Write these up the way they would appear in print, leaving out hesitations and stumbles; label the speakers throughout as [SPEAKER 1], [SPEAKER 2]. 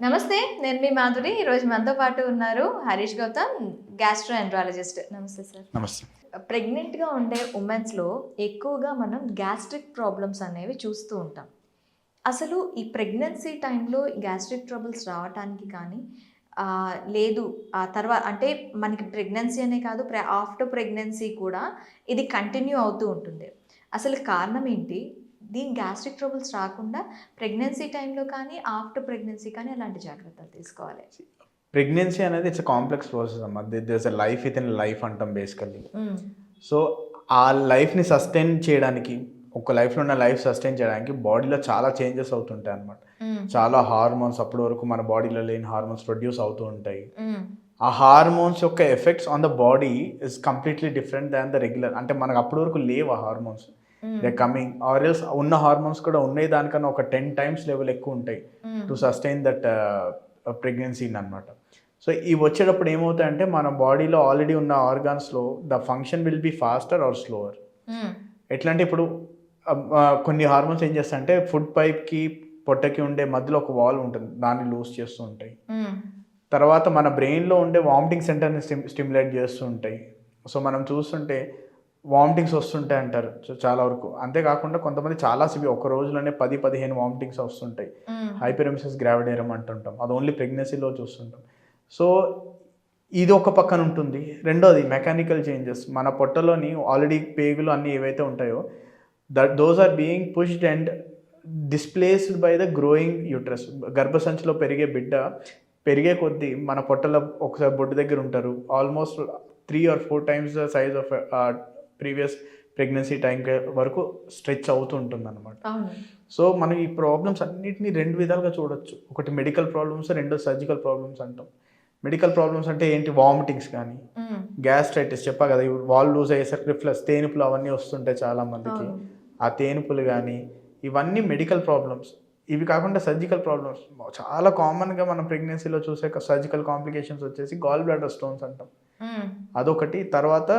[SPEAKER 1] నమస్తే, నేను మీ మాధురి. ఈరోజు మనతో పాటు ఉన్నారు హరీష్ గౌతమ్, గ్యాస్ట్రోఎంట్రాలజిస్ట్. నమస్తే సార్.
[SPEAKER 2] నమస్తే.
[SPEAKER 1] ప్రెగ్నెంట్గా ఉండే ఉమెన్స్లో ఎక్కువగా మనం గ్యాస్ట్రిక్ ప్రాబ్లమ్స్ అనేవి చూస్తూ ఉంటాం. అసలు ఈ ప్రెగ్నెన్సీ టైంలో గ్యాస్ట్రిక్ ట్రబుల్స్ రావటానికి కానీ లేదు ఆ తర్వాత అంటే మనకి ప్రెగ్నెన్సీ అనే కాదు, ఆఫ్టర్ ప్రెగ్నెన్సీ కూడా ఇది కంటిన్యూ అవుతూ ఉంటుంది. అసలు కారణం ఏంటి? దీని గ్యాస్ట్రిక్ ట్రబుల్స్ రాకుండా ప్రెగ్నెన్సీ టైంలో కానీ ఆఫ్టర్ ప్రెగ్నెన్సీ కానీ ఎలాంటి జాగ్రత్తలు తీసుకోవాలి?
[SPEAKER 2] ప్రెగ్నెన్సీ అనేది ఇట్స్ కాంప్లెక్స్ ప్రాసెస్ అమ్మా. This a life with in life అంటాం బేసికల్లీ. సో ఆ లైఫ్ని సస్టైన్ చేయడానికి, ఒక లైఫ్లో ఉన్న లైఫ్ సస్టైన్ చేయడానికి బాడీలో చాలా చేంజెస్ అవుతుంటాయి అన్నమాట. చాలా హార్మోన్స్, అప్పటి వరకు మన బాడీలో లేని హార్మోన్స్ ప్రొడ్యూస్ అవుతూ ఉంటాయి. ఆ హార్మోన్స్ యొక్క effects on the body is completely different than the regular. అంటే మనకు అప్పటి వరకు లేవు ఆ hormones, they coming or else ఉన్న హార్మోన్స్ కూడా ఉన్నాయి దానికన్నా ఒక 10 times లెవెల్ ఎక్కువ ఉంటాయి టు సస్టైన్ దట్ ప్రెగ్నెన్సీని అనమాట. సో ఇవి వచ్చేటప్పుడు ఏమవుతాయంటే మన బాడీలో ఆల్రెడీ ఉన్న ఆర్గాన్స్లో the function will be faster or slower. ఎట్లా అంటే ఇప్పుడు కొన్ని హార్మోన్స్ ఏం చేస్తాయంటే ఫుడ్ పైప్కి పొట్టకి ఉండే మధ్యలో ఒక వాల్ ఉంటుంది, దాన్ని లూజ్ చేస్తూ ఉంటాయి. తర్వాత మన బ్రెయిన్లో ఉండే వామిటింగ్ సెంటర్ని స్టిమ్యులేట్ చేస్తూ ఉంటాయి. సో మనం చూస్తుంటే వామిటింగ్స్ వస్తుంటాయి అంటారు చాలా వరకు. అంతేకాకుండా కొంతమంది చాలా ఒక రోజులోనే 10-15 వామిటింగ్స్ వస్తుంటాయి. హైపెరెమిసిస్ గ్రావిడేరం అంటుంటాం, అది ఓన్లీ ప్రెగ్నెన్సీలో చూస్తుంటాం. సో ఇది ఒక పక్కన ఉంటుంది. రెండోది మెకానికల్ చేంజెస్. మన పొట్టలోని ఆల్రెడీ పేగులు అన్నీ ఏవైతే ఉంటాయో those are being pushed and displaced by the growing uterus. గర్భసంచిలో పెరిగే బిడ్డ పెరిగే కొద్దీ మన పొట్టలో ఒకసారి బొడ్డు దగ్గర ఉంటారు, almost 3 or 4 times the size of previous pregnancy time వరకు స్ట్రెచ్ అవుతూ ఉంటుంది అనమాట. సో మనం ఈ ప్రాబ్లమ్స్ అన్నిటినీ 2 విధాలుగా చూడొచ్చు. ఒకటి మెడికల్ ప్రాబ్లమ్స్, రెండో సర్జికల్ ప్రాబ్లమ్స్ అంటాం. మెడికల్ ప్రాబ్లమ్స్ అంటే ఏంటి? వామిటింగ్స్ కానీ, గ్యాస్ట్రైటిస్ చెప్పా కదా, వాల్ లూజ్ అయ్యేసరికి రిఫ్లక్స్, తేనుపులు అవన్నీ వస్తుంటాయి చాలా మందికి. ఆ తేనుపులు కానీ ఇవన్నీ మెడికల్ ప్రాబ్లమ్స్. ఇవి కాకుండా సర్జికల్ ప్రాబ్లమ్స్ చాలా కామన్గా మనం ప్రెగ్నెన్సీలో చూసే సర్జికల్ కాంప్లికేషన్స్ వచ్చేసి గాల్ బ్లాడర్ స్టోన్స్ అంటాం, అదొకటి. తర్వాత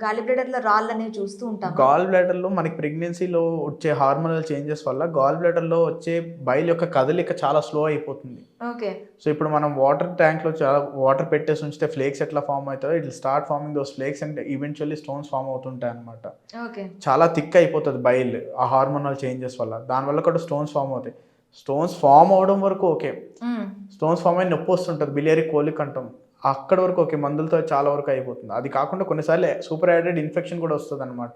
[SPEAKER 1] గాలి బ్లాడర్లో రాళ్ళు అనేవి చూస్తూ ఉంటాం.
[SPEAKER 2] గాల్ బ్లాడర్లో మనకి ప్రెగ్నెన్సీలో వచ్చే హార్మోనల్ చేంజెస్ వల్ల గాల్ బ్లాడర్లో వచ్చే బైల్ యొక్క కదలిక చాలా స్లో అయిపోతుంది.
[SPEAKER 1] ఓకే.
[SPEAKER 2] సో ఇప్పుడు మనం వాటర్ ట్యాంక్లో చాలా వాటర్ పెట్టేసి ఉంచితే ఫ్లేక్స్ ఎట్లా ఫామ్ అవుతాయో it will start forming those flakes and eventually stones form అవుతుంటాయి అనమాట. చాలా థిక్ అయిపోతుంది బైల్ ఆ హార్మోనల్ చేంజెస్ వల్ల. దానివల్ల కూడా స్టోన్స్ ఫామ్ అవుతాయి. స్టోన్స్ ఫామ్ అవడం వరకు ఓకే, స్టోన్స్ ఫామ్ అయి నొప్పి వస్తుంటుంది, బిలియరీ కోలిక్ అంటాం, అక్కడ వరకు ఓకే, మందులతో చాలా వరకు అయిపోతుంది. అది కాకుండా కొన్నిసార్లు సూపర్ యాడెడ్ ఇన్ఫెక్షన్ కూడా వస్తుంది అనమాట.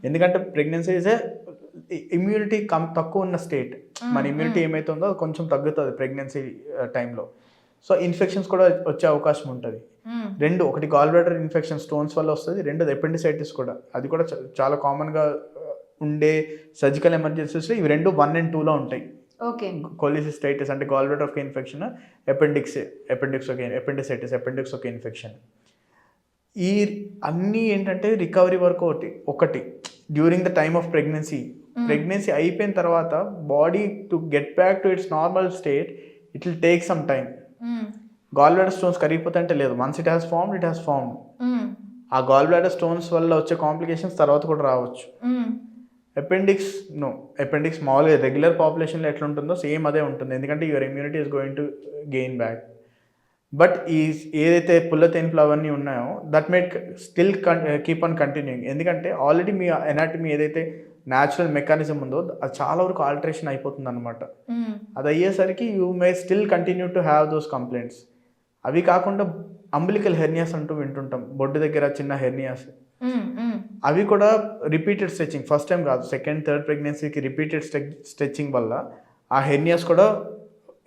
[SPEAKER 2] ఎందుకంటే ప్రెగ్నెన్సీ ఈజ్ ఇమ్యూనిటీ తక్కువ ఉన్న స్టేట్. మన ఇమ్యూనిటీ ఏమైతుందో అది కొంచెం తగ్గుతుంది ప్రెగ్నెన్సీ టైంలో. సో ఇన్ఫెక్షన్స్ కూడా వచ్చే అవకాశం ఉంటుంది. ఒకటి గాల్ బ్లాడర్ ఇన్ఫెక్షన్ స్టోన్స్ వల్ల వస్తుంది, రెండోది ఎపెండిసైటిస్ కూడా. అది కూడా చాలా కామన్గా ఉండే సర్జికల్ ఎమర్జెన్సీస్లో ఇవి 2 1 and 2లో ఉంటాయి. కోలిసిస్టైటిస్ అంటే గాల్ బ్లాడర్ ఒక ఇన్ఫెక్షన్, ఎపెండిక్స్ ఒక ఇన్ఫెక్షన్. ఈ అన్నీ ఏంటంటే రికవరీ వరకు ఒకటి during the time of pregnancy అయిపోయిన తర్వాత body to get back to its normal state it will take some time. Gall bladder stones కరిగిపోతే అంటే లేదు, వన్స్ ఇట్ హ్యాస్ ఫార్మ్డ్. ఆ గాల్ బ్లాడర్ స్టోన్స్ వల్ల వచ్చే కాంప్లికేషన్స్ తర్వాత కూడా రావచ్చు. అపెండిక్స్ మామూలుగా రెగ్యులర్ పాపులేషన్లో ఎట్లా ఉంటుందో సేమ్ అదే ఉంటుంది, ఎందుకంటే your immunity is going to gain back. But ఏదైతే పుల్ల తేన్పులు అవన్నీ ఉన్నాయో that may still keep on continuing. ఎందుకంటే ఆల్రెడీ మీ ఎనాటమీ ఏదైతే న్యాచురల్ మెకానిజం ఉందో అది చాలా వరకు ఆల్టరేషన్ అయిపోతుంది అనమాట. అది అయ్యేసరికి you may still continue to have those complaints. అవి కాకుండా అంబిలికల్ హెర్నియాస్ అంటూ వింటుంటాం, బొడ్డు దగ్గర చిన్న హెర్నియాస్. అవి కూడా రిపీటెడ్ స్ట్రెచింగ్, ఫస్ట్ టైం కాదు, సెకండ్ థర్డ్ ప్రెగ్నెన్సీకి రిపీటెడ్ స్ట్రెచింగ్ వల్ల ఆ హెర్నియాస్ కూడా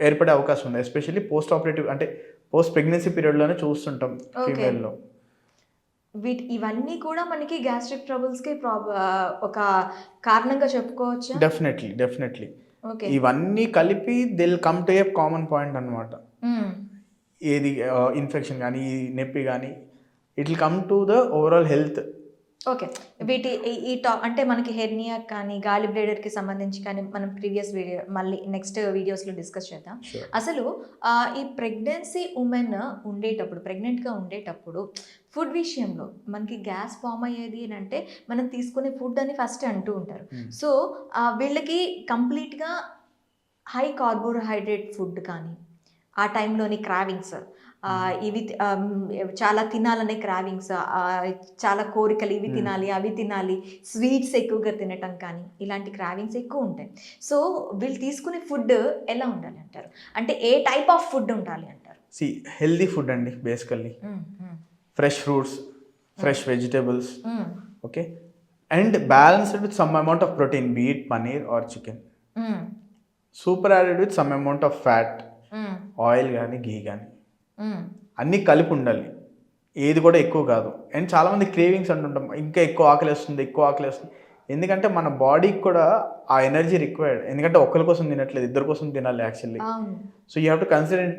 [SPEAKER 2] ఏర్పడే అవకాశం ఉంది. ఎస్పెషల్లీ పోస్ట్ ఆపరేటివ్ అంటే పోస్ట్ ప్రెగ్నెన్సీ పీరియడ్లోనే చూస్తుంటాం ఫీమేల్లో.
[SPEAKER 1] ఇవన్నీ కూడా మనకి గ్యాస్ట్రిక్ ట్రబుల్స్కి ఒక కారణంగా చెప్పుకోవచ్చు.
[SPEAKER 2] డెఫినెట్లీ ఇవన్నీ కలిపి they will come to a common point అనమాట. ఏది ఇన్ఫెక్షన్ కానీ, నొప్పి కానీ, it will come to the overall health.
[SPEAKER 1] Okay. అంటే మనకి హెర్నియా కానీ గాలి బ్లేడర్కి సంబంధించి కానీ మనం ప్రీవియస్ వీడియో మళ్ళీ నెక్స్ట్ వీడియోస్లో డిస్కస్ చేద్దాం. అసలు ఈ ప్రెగ్నెన్సీ ఉమెన్ ప్రెగ్నెంట్గా ఉండేటప్పుడు ఫుడ్ విషయంలో మనకి గ్యాస్ ఫామ్ అయ్యేది అని అంటే మనం తీసుకునే ఫుడ్ అని ఫస్ట్ అంటూ ఉంటారు. సో వీళ్ళకి కంప్లీట్గా హై కార్బోహైడ్రేట్ ఫుడ్ కానీ ఆ టైంలోని క్రావింగ్స్ ఇవి చాలా తినాలనే క్రావింగ్స్, చాలా కోరికలు ఇవి తినాలి అవి తినాలి, స్వీట్స్ ఎక్కువగా తినటం కానీ ఇలాంటి క్రావింగ్స్ ఎక్కువ ఉంటాయి. సో వీళ్ళు తీసుకునే ఫుడ్ ఎలా ఉండాలి అంటారు, అంటే ఏ టైప్ ఆఫ్ ఫుడ్ ఉండాలి అంటారు?
[SPEAKER 2] హెల్దీ ఫుడ్ అండి basically. Fresh fruits, fresh vegetables, okay, and balanced with some amount of protein, be it paneer or chicken. Super added with some amount of fat, oil కానీ ఘీ కానీ అన్నీ కలిపి ఉండాలి, ఏది కూడా ఎక్కువ కాదు. అండ్ చాలామంది క్రేవింగ్స్ అంటుంటాం, ఇంకా ఎక్కువ ఆకలేస్తుంది ఎక్కువ ఆకలేస్తుంది, ఎందుకంటే మన బాడీకి కూడా ఆ ఎనర్జీ రిక్వైర్డ్. ఎందుకంటే ఒక్కరి కోసం తినట్లేదు, ఇద్దరి కోసం తినాలి actually. So you have to consider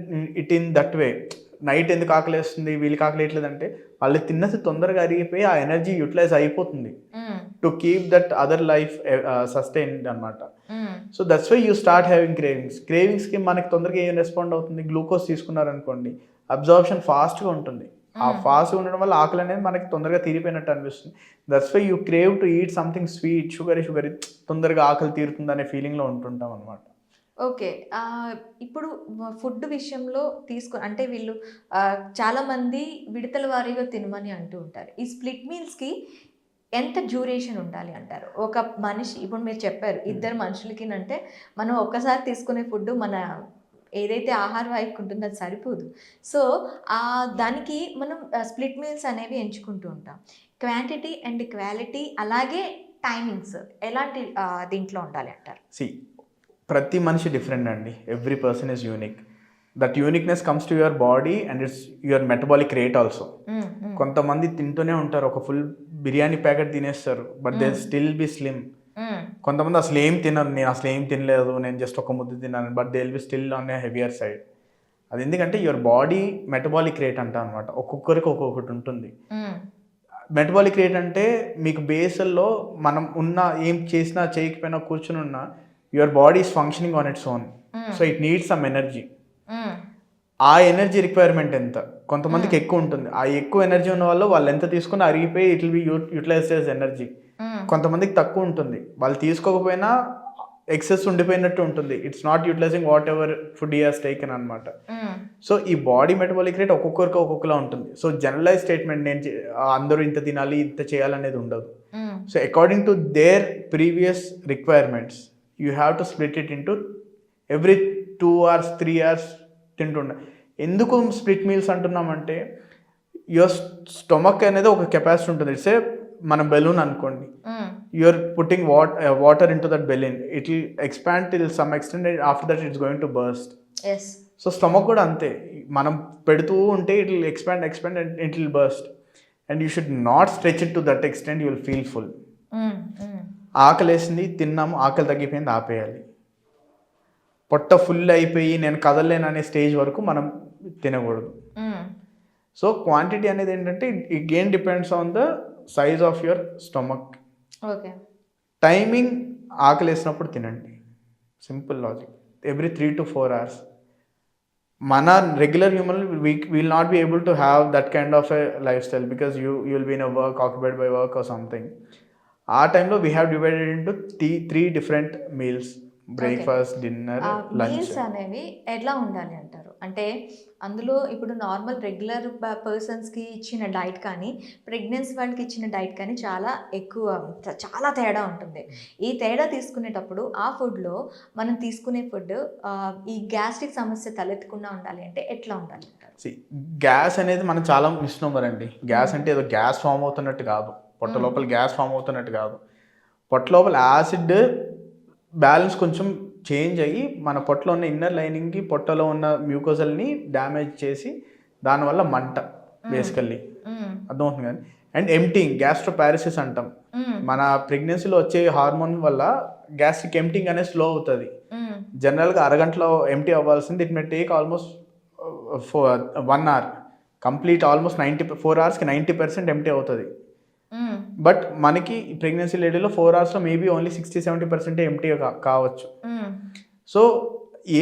[SPEAKER 2] it in that way. Night ఎందుకు ఆకలేస్తుంది, వీళ్ళకి ఆకలేయట్లేదు అంటే వాళ్ళు తిన్నది తొందరగా అరిగిపోయి ఆ ఎనర్జీ యూటిలైజ్ అయిపోతుంది to keep that other life sustained అనమాట. So that's why you start having క్రేవింగ్స్కి మనకి తొందరగా ఏం రెస్పాండ్ అవుతుంది, గ్లూకోజ్ తీసుకున్నారనుకోండి అబ్జార్ప్షన్ ఫాస్ట్గా ఉంటుంది. ఆ ఫాస్ట్గా ఉండడం వల్ల ఆకలి అనేది మనకి తొందరగా తీరిపోయినట్టు అనిపిస్తుంది. That's why you crave to eat something sweet, sugar తొందరగా ఆకలి తీరుతుంది అనే ఫీలింగ్లో ఉంటుంటాం అనమాట.
[SPEAKER 1] ఓకే. ఇప్పుడు ఫుడ్ విషయంలో అంటే వీళ్ళు చాలామంది విడతల వారీగా తినమని అంటూ ఉంటారు. ఈ స్ప్లిట్ మీల్స్కి ఎంత డ్యూరేషన్ ఉండాలి అంటారు? ఒక మనిషి, ఇప్పుడు మీరు చెప్పారు ఇద్దరు మనుషులకి అంటే మనం ఒక్కసారి తీసుకునే ఫుడ్ మన ఏదైతే ఆహార వాహిక ఉంటుందో అది సరిపోదు. సో దానికి మనం స్ప్లిట్ మీల్స్ అనేవి ఎంచుకుంటూ ఉంటాం. క్వాంటిటీ అండ్ క్వాలిటీ అలాగే టైమింగ్స్ ఎలాంటి దీంట్లో ఉండాలి అంటారు?
[SPEAKER 2] ప్రతి మనిషి డిఫరెంట్ అండి, every person is unique. That uniqueness comes to your body and it's your metabolic rate also. కొంతమంది తింటూనే ఉంటారు, ఒక ఫుల్ బిర్యానీ ప్యాకెట్ తినేస్తారు, but they still be slim. కొంతమంది అసలు ఏం తినరు, నేను అసలు ఏం తినలేదు, నేను జస్ట్ ఒక ముద్ద తిన్నాను, but they will be still on a heavier side. అది ఎందుకంటే యువర్ బాడీ మెటబాలిక్ రేట్ అంట అనమాట, ఒక్కొక్కరికి ఒక్కొక్కటి ఉంటుంది. మెటబాలిక్ రేట్ అంటే మీకు బేసల్లో మనం ఉన్న ఏం చేసినా చేయకపోయినా కూర్చుని ఉన్నా your body is functioning on its own. So it needs some energy. ఆ ఎనర్జీ రిక్వైర్మెంట్ ఎంత, కొంతమందికి ఎక్కువ ఉంటుంది. ఆ ఎక్కువ ఎనర్జీ ఉన్న వాళ్ళు ఎంత తీసుకుని అరిగిపోయి it will be utilize as energy. కొంతమందికి తక్కువ ఉంటుంది, వాళ్ళు తీసుకోకపోయినా ఎక్సెస్ ఉండిపోయినట్టు ఉంటుంది. It's not utilizing whatever food he has taken అనమాట. సో ఈ బాడీ మెటబాలిక్ రేట్ ఒక్కొక్కరికి ఒక్కొక్కలా ఉంటుంది. సో జనరలైజ్ స్టేట్మెంట్ నేను అందరూ ఇంత తినాలి ఇంత చేయాలనేది ఉండదు. So according to their previous requirements you have to split it into every 2 hours 3 hours తింటుండే. ఎందుకు స్ప్లిట్ మీల్స్ అంటున్నామంటే యువర్ స్టొమక్ అనేది ఒక కెపాసిటీ ఉంటుంది. ఇట్స్ ఏ మన బెలూన్ అనుకోండి, you're putting water into that balloon, it will expand till some extent, after that it's going to burst. So stomach కూడా అంతే, మనం పెడుతూ ఉంటే it will expand and it will burst. And you should not stretch it to that extent, you will feel full. ఆకలేసింది తిన్నాము, ఆకలి తగ్గిపోయింది ఆపేయాలి. పొట్ట ఫుల్ అయిపోయి నేను కదలలేను అనే స్టేజ్ వరకు మనం తినకూడదు. సో క్వాంటిటీ అనేది ఏంటంటే it gain depends on the size of your stomach.
[SPEAKER 1] Okay.
[SPEAKER 2] Timing ఆకలి వేసినప్పుడు తినండి, simple logic. Every 3 to 4 hours. మన regular human will not be able to have that kind of a lifestyle because you will be in a work, occupied by work or something. ఆ టైంలో we have divided into 3 different meals, breakfast, dinner, lunch.
[SPEAKER 1] Meals అనేవి ఎట్లా ఉండాలి అంటారు? అంటే అందులో ఇప్పుడు normal regular పర్సన్స్కి ఇచ్చిన డైట్ కానీ ప్రెగ్నెన్సీ వాళ్ళకి ఇచ్చిన డైట్ కానీ చాలా తేడా ఉంటుంది. ఈ తేడా తీసుకునేటప్పుడు ఆ ఫుడ్లో మనం తీసుకునే ఫుడ్ ఈ గ్యాస్ట్రిక్ సమస్య తలెత్తకుండా ఉండాలి అంటే ఎట్లా ఉండాలి అంటారు?
[SPEAKER 2] గ్యాస్ అనేది మనం చాలా మిస్నోమర్ అండి. గ్యాస్ అంటే ఏదో గ్యాస్ ఫామ్ అవుతున్నట్టు కాదు, పొట్ట లోపల గ్యాస్ ఫామ్ అవుతున్నట్టు కాదు. పొట్ట లోపల యాసిడ్ బ్యాలెన్స్ కొంచెం చేంజ్ అయ్యి మన పొట్టలో ఉన్న ఇన్నర్ లైనింగ్కి పొట్టలో ఉన్న మ్యూకోజల్ని డ్యామేజ్ చేసి దానివల్ల మంట బేసికల్లీ, అర్థమవుతుంది కానీ. అండ్ ఎంప్టింగ్, గ్యాస్ట్రోపారెసిస్ అంటాం. మన ప్రెగ్నెన్సీలో వచ్చే హార్మోన్ వల్ల గ్యాస్ట్రిక్ ఎంప్టింగ్ అనేది స్లో అవుతుంది. జనరల్గా అరగంటలో ఎంప్టీ అవ్వాల్సింది it may take almost 1 hour complete. Almost 4 hours 90% empty అవుతుంది. బట్ మనకి ప్రెగ్నెన్సీ లేడీలో 4 hours మేబీ ఓన్లీ 60-70% ఎంటీ కావచ్చు. సో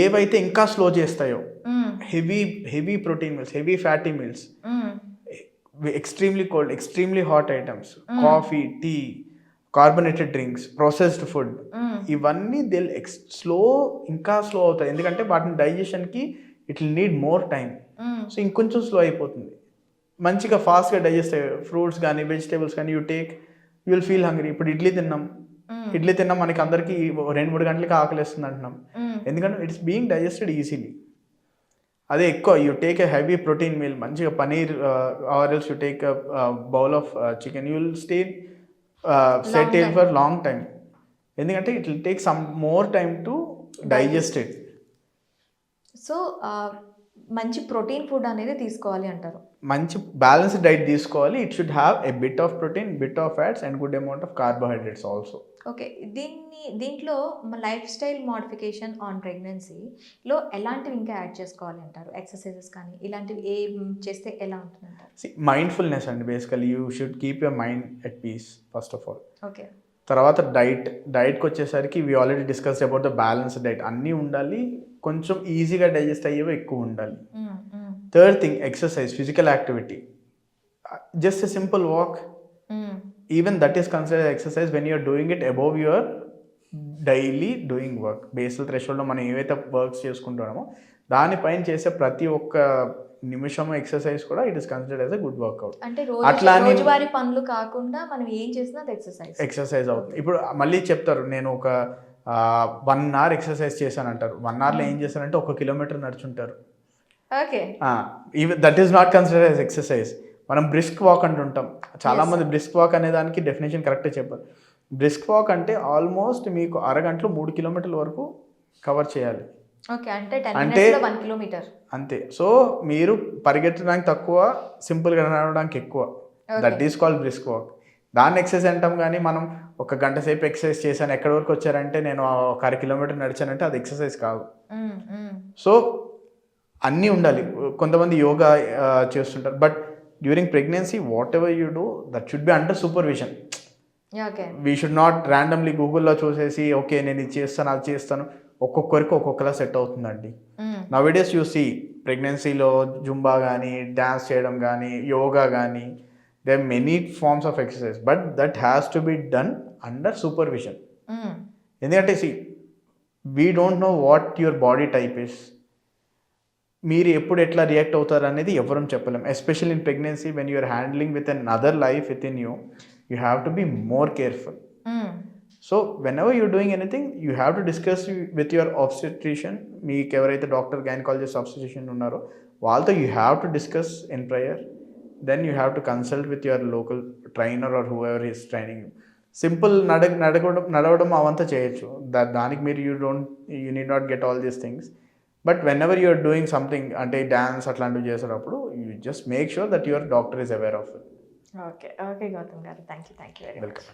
[SPEAKER 2] ఏవైతే ఇంకా స్లో చేస్తాయో heavy protein meals, heavy fatty meals, extremely cold, extremely hot items, coffee, tea, carbonated drinks, processed food, ఇవన్నీ ఇంకా slow అవుతాయి. ఎందుకంటే వాటిని డైజెషన్కి it will need more time. So ఇంకొంచెం స్లో అయిపోతుంది. మంచిగా ఫాస్ట్గా డైజెస్ట్ అయ్యే ఫ్రూట్స్ కానీ వెజిటేబుల్స్ కానీ యూ విల్ ఫీల్ హంగ్రీ. ఇప్పుడు ఇడ్లీ తిన్నాం మనకి అందరికీ 2-3 గంటలకి ఆకలిస్తుంది అంటున్నాం, ఎందుకంటే ఇట్స్ బీయింగ్ డైజెస్టెడ్ ఈజీలీ. అదే ఎక్కువ you take a heavy protein meal, మంచిగా paneer or else you take bowl of chicken, you will stay set for long time. ఎందుకంటే it will take some more time to digest it.
[SPEAKER 1] So మంచి protein food అనేది తీసుకోవాలి అంటారు.
[SPEAKER 2] మంచి balanced diet తీసుకోవాలి. It should have a bit of protein, bit of fats and good amount of carbohydrates also.
[SPEAKER 1] Okay, దీంట్లో lifestyle modification on ప్రెగ్నెన్సీలో ఎలాంటివి ఇంకా యాడ్ చేసుకోవాలి అంటారు? ఎక్సర్సైజెస్ కానీ ఇలాంటివి ఏం చేస్తే ఎలా ఉంటుంది అంటారు?
[SPEAKER 2] మైండ్ఫుల్నెస్ అండి. Basically you should keep your mind at peace first of all.
[SPEAKER 1] Okay,
[SPEAKER 2] తర్వాత డైట్కి వచ్చేసరికి we already discuss about the balance diet. అన్నీ ఉండాలి, కొంచెం ఈజీగా డైజెస్ట్ అయ్యేవి ఎక్కువ ఉండాలి. Third thing, exercise, physical activity. Just a simple walk, even that is considered exercise when you're doing it above your daily doing work. Basal థ్రెషోల్డ్లో మనం ఏవైతే వర్క్స్ చేసుకుంటున్నామో దానిపైన చేసే ప్రతి ఒక్క నిమిషం ఎక్సర్సైజ్ కూడా it is considered as a good workout.
[SPEAKER 1] అంటే రోజువారీ పనులు కాకుండా మనం ఏం చేసినా
[SPEAKER 2] ఎక్సర్సైజ్ అవుతుంది. ఇప్పుడు మళ్ళీ చెప్తారు, నేను ఒక 1 hour ఎక్సర్సైజ్ చేశాను అంటారు. 1 hourలో ఏం చేశారంటే 1 kilometer నడుచుంటారు.
[SPEAKER 1] Okay,
[SPEAKER 2] that is not considered as exercise. మనం బ్రిస్క్ వాక్ అంటుంటాం. చాలామంది బ్రిస్క్ వాక్ అనే దానికి డెఫినేషన్ కరెక్టే చెప్పారు. బ్రిస్క్ వాక్ అంటే ఆల్మోస్ట్ మీకు అరగంటలో 3 kilometers వరకు కవర్ చేయాలి.
[SPEAKER 1] ఓకే, అంటే 10 minutes 1 kilometer
[SPEAKER 2] అంతే. సో మీరు పరిగెత్తడానికి తక్కువ, సింపుల్గా నడవడానికి ఎక్కువ. That is called brisk walk. దాన్ని ఎక్సర్సైజ్ అంటాం. కానీ మనం 1 గంట సేపు ఎక్సర్సైజ్ చేశాను, ఎక్కడి వరకు వచ్చారంటే నేను 1/2 kilometer నడిచానంటే అది ఎక్సర్సైజ్ కాదు. సో అన్నీ ఉండాలి. కొంతమంది యోగా చేస్తుంటారు, but during pregnancy what ever you do that should be under supervision. We should not randomly గూగుల్లో చూసేసి ఓకే నేను ఇది చేస్తాను అది చేస్తాను. ఒక్కొక్కరికి ఒక్కొక్కలా సెట్ అవుతుందండి. నౌడేస్ యూ సీ ప్రెగ్నెన్సీలో జుంబా కానీ, డ్యాన్స్ చేయడం కానీ, యోగా కానీ, there are many forms of exercise, but that has to be done under supervision. ఎందుకంటే we don't know what your body type is. మీరు ఎప్పుడు ఎట్లా రియాక్ట్ అవుతారు అనేది ఎవరం చెప్పలేం. Especially in pregnancy when you're handling with another life within you have to be more careful. So whenever you're doing anything you have to discuss with your obstetrician. మీకు ఎవరైతే doctor, gynaecologist, obstetrician ఉన్నారో వాళ్ళతో you have to discuss in prior. then you have to consult with your local trainer or whoever is training you. Simple నడవడం అవంతా చేయొచ్చు. దానికి మీరు you need not get all these things. But whenever you're doing something అంటే dance అట్లాంటివి చేసేటప్పుడు you just make sure that your doctor is aware of it.
[SPEAKER 1] Okay, okay Gautam గారు, thank you very much.
[SPEAKER 2] Welcome.